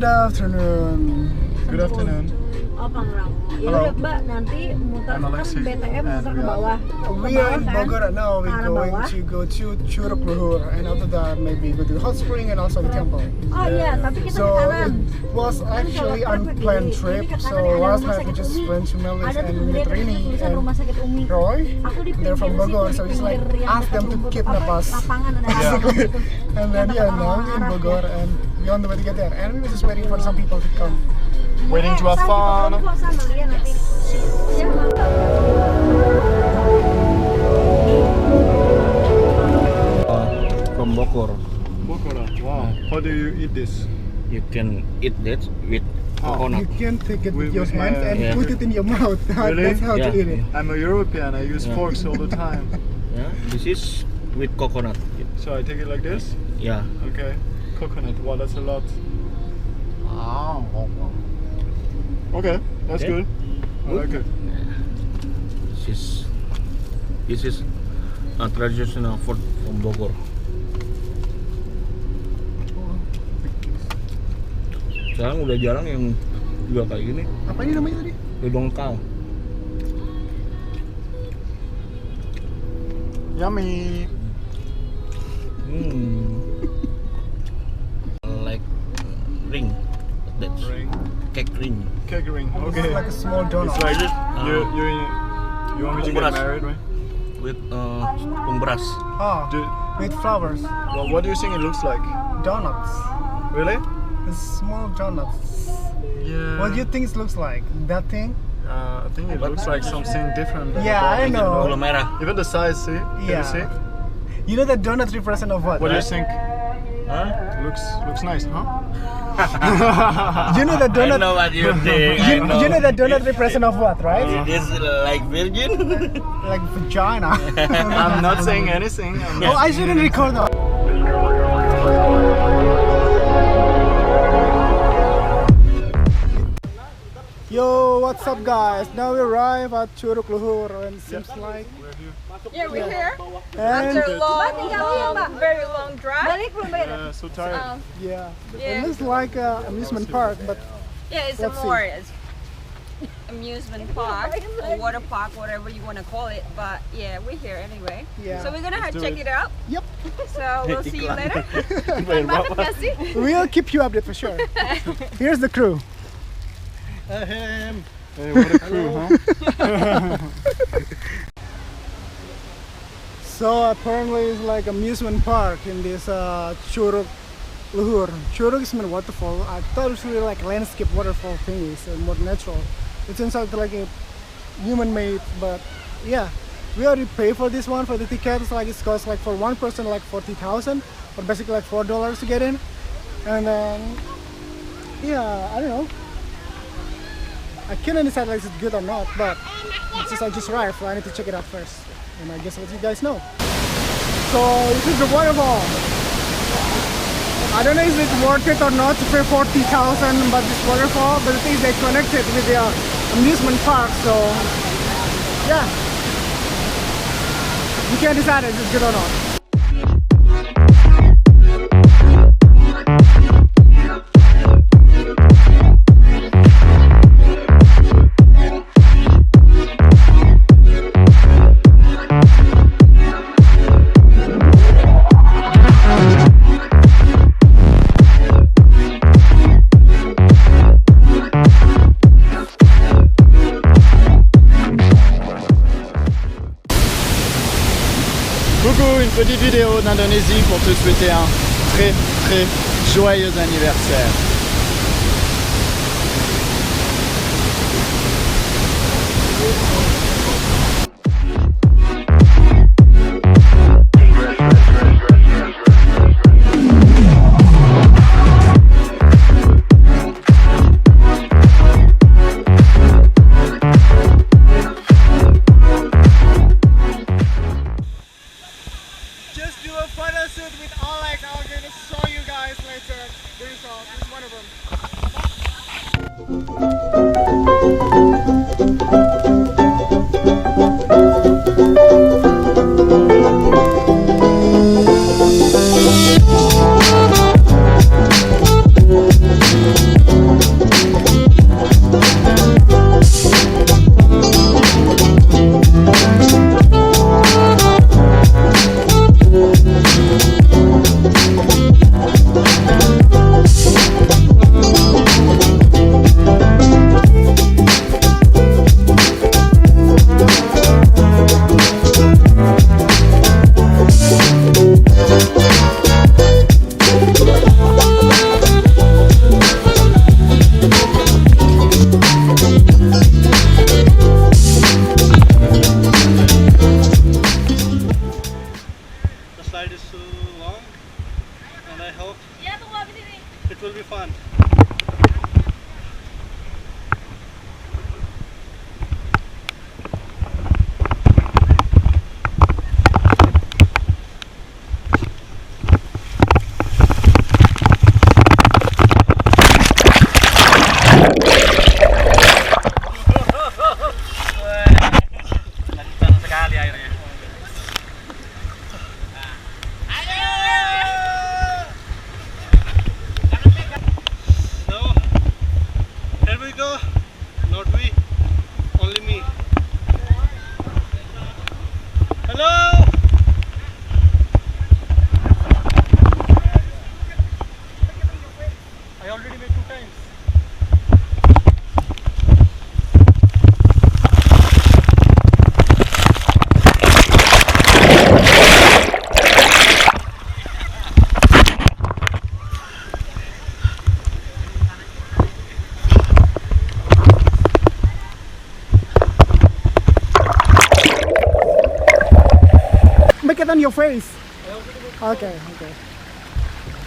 Good afternoon. Good afternoon. Oh, Pangrango. Ya udah Mbak, nanti muter kan BTM muter ke bawah. We are in Bogor right now. We're going to go to Curug Luhur, and after that maybe go to the hot spring and also the temple. Oh iya, tapi kita So ke kanan. it was actually unplanned trip. So last night we just went to Melis and met Rini and Roy. They're from Bogor, so it's like ask them to kidnap us. Basically. And then now we're in Bogor and we're on the way to get there. And we're just waiting for some people to come. Waiting to have fun. From Bogor. Bogor. Wow. How do you eat this? You can eat that with coconut. You can take it with your With my- hands and Yeah. put it in your mouth. Really? That's how to Yeah. eat it. I'm a European. I use forks all the time. Yeah, this is with coconut. So I take it like this. Yeah. Okay. Coconut. Wow, that's a lot. Okay, that's Okay. good. I like it. This is a traditional food from Bogor. Sekarang udah jarang yang jual kayak gini. Apa ini namanya tadi? Dongkal. Yummy. Like ring. That's Ring. cake ring. Cake ring. Okay. It's like a small donut. It's like you want me to get Beras. married, right? With tepung beras. Ah, Do, with flowers. well, what do you think it looks like? Donuts. Really? The small donuts. Yeah. What do you think it looks like? That thing? I think it looks like something different. Than Yeah, I know. Gula merah. Even the size, see? Can Yeah. you see? You know that donut represent of what? What do you right? think? Huh? Looks nice, huh? You know that I donut. know what you think. I know. You know that donut represent of what, right? It is like virgin. Like vagina. I'm not saying anything. Oh, I shouldn't record that. Yo, what's up, guys? Now we arrive at Curug Luhur, and it seems like Yeah, we're here and after a very long drive. So tired. yeah, Yeah. it looks like an amusement park, but Yeah, it's Let's a more amusement park or water park, whatever you want to call it. But yeah, we're here anyway. yeah. So we're gonna Let's do check it. it out. Yep, So we'll see you later. Bayar berapa? Banget gak sih? we'll keep you updated for sure. Here's the crew. Hey, what a crew, huh? So apparently it's like amusement park in this Curug Luhur. Curug is mean waterfall. I thought it was really like landscape waterfall thingy, so more natural. It turns out like a human made, but yeah, we already pay for this one for the tickets. Like it costs like for one person like 40,000, or basically like $4 to get in. And then yeah, I don't know. I couldn't decide like it's good or not, but since I just arrived, so I need to check it out first. And I guess I'll let you guys know. So this is the waterfall. I don't know if it's worth it or not to pay 40,000 about this waterfall, but the thing is they connected with the amusement park, so yeah. You can't decide if it's good or not. Coucou, une petite vidéo d'Indonésie pour te souhaiter un très très joyeux anniversaire. Just do a photo shoot with Alex. I'm gonna show you guys later. This is one of our on your face. Okay, okay.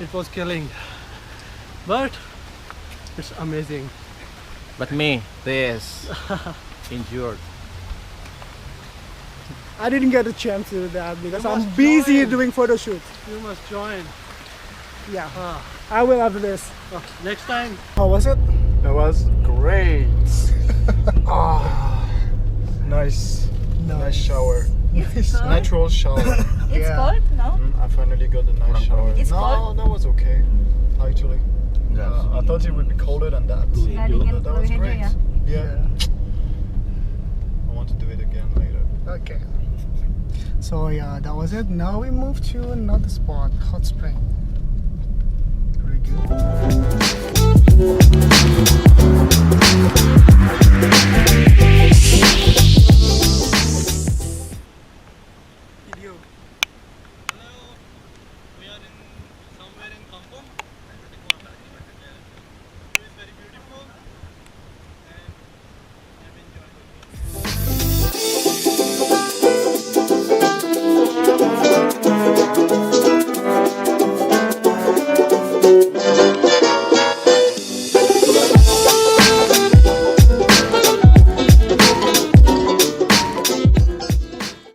It was killing, but it's amazing. But me, this endured. I didn't get a chance to do that because You I'm must busy join. doing photo shoots. You must join. Yeah, Ah, I will after this. next time. How was it? That was great. Nice shower. It's cold. Natural shower. It's Yeah. cold, no? I finally got a nice shower. It's no, cold? that was okay. Actually, I thought it would be colder than that. Nggak dingin, That was lebih great. aja ya. Yeah. I want to do it again later. Okay. So yeah, that was it. Now we move to another spot, hot spring.